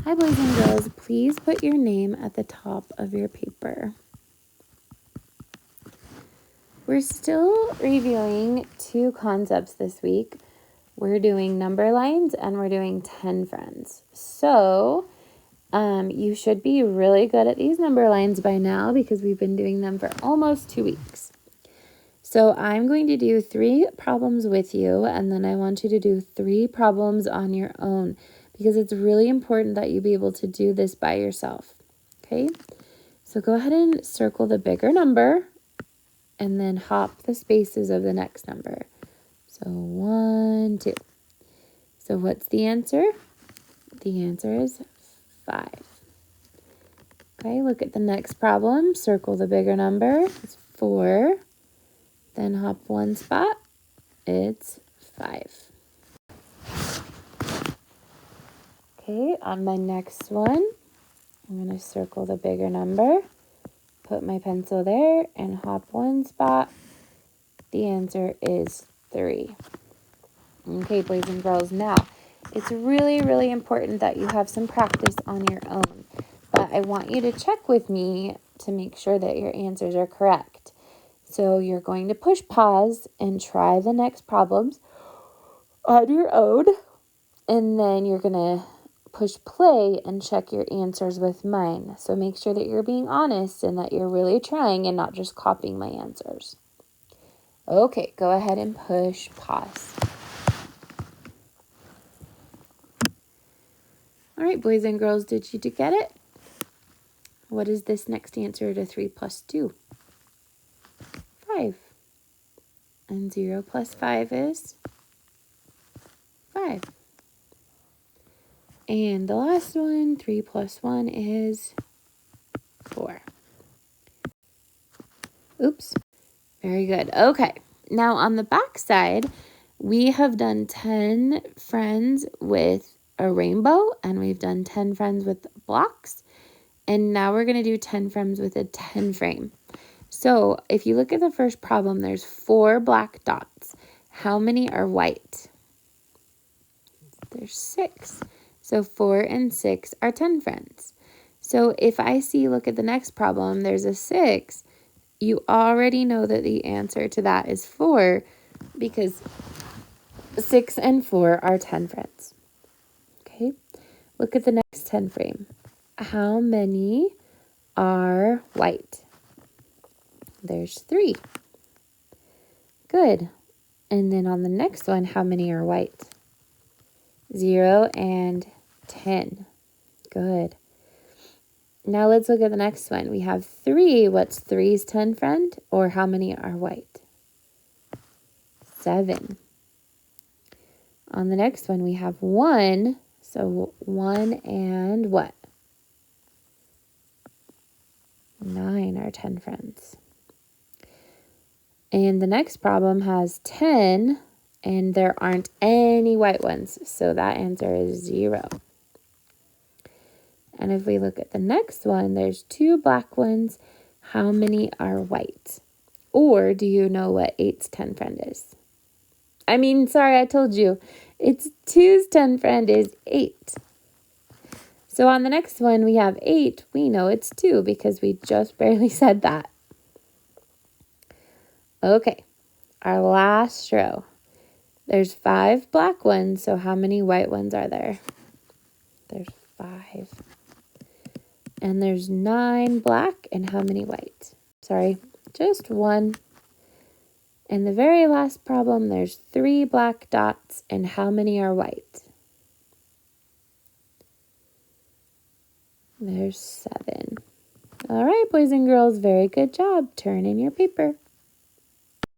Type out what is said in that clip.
Hi, boys and girls. Please put your name at the top of your paper. We're still reviewing two concepts this week. We're doing number lines and we're doing 10 friends. So, you should be really good at these number lines by now because we've been doing them for almost 2 weeks. So I'm going to do 3 problems with you, and then I want you to do 3 problems on your own because it's really important that you be able to do this by yourself. Okay? So go ahead and circle the bigger number and then hop the spaces of the next number. So 1, 2. So what's the answer? The answer is 5. Okay, look at the next problem. Circle the bigger number. It's 4. Then hop 1 spot. It's 5. Okay, on my next one, I'm going to circle the bigger number, put my pencil there, and hop 1 spot. The answer is 3. Okay, boys and girls, now, it's really, really important that you have some practice on your own. But I want you to check with me to make sure that your answers are correct. So you're going to push pause and try the next problems on your own. And then you're going to push play and check your answers with mine. So make sure that you're being honest and that you're really trying and not just copying my answers. Okay, go ahead and push pause. All right, boys and girls, did you get it? What is this next answer to 3 plus 2? 5. And 0 plus 5 is 5. And the last one, 3 plus 1 is 4. Oops. Very good. Okay. Now on the back side, we have done 10 friends with a rainbow, and we've done 10 friends with blocks. And now we're going to do 10 friends with a 10 frame. So if you look at the first problem, there's 4 black dots. How many are white? There's 6. So 4 and 6 are 10 friends. So if I see, look at the next problem, there's a 6. You already know that the answer to that is 4 because 6 and 4 are 10 friends. Okay, look at the next 10 frame. How many are white? There's 3. Good. And then on the next one, how many are white? 0 and 10. Good. Now let's look at the next one. We have 3. What's 3's 10 friend? Or how many are white? 7. On the next one, we have 1. So 1 and what? 9 are 10 friends. And the next problem has 10, and there aren't any white ones. So that answer is 0. And if we look at the next one, there's 2 black ones. How many are white? Or do you know what 8's 10 friend is? Sorry, I told you. It's 2's 10 friend is 8. So on the next one, we have 8. We know it's 2 because we just barely said that. Okay, our last row. There's 5 black ones, so how many white ones are there? There's 5. And there's 9 black, and how many white? Sorry, just 1. And the very last problem, there's 3 black dots, and how many are white? There's 7. All right, boys and girls, very good job. Turn in your paper.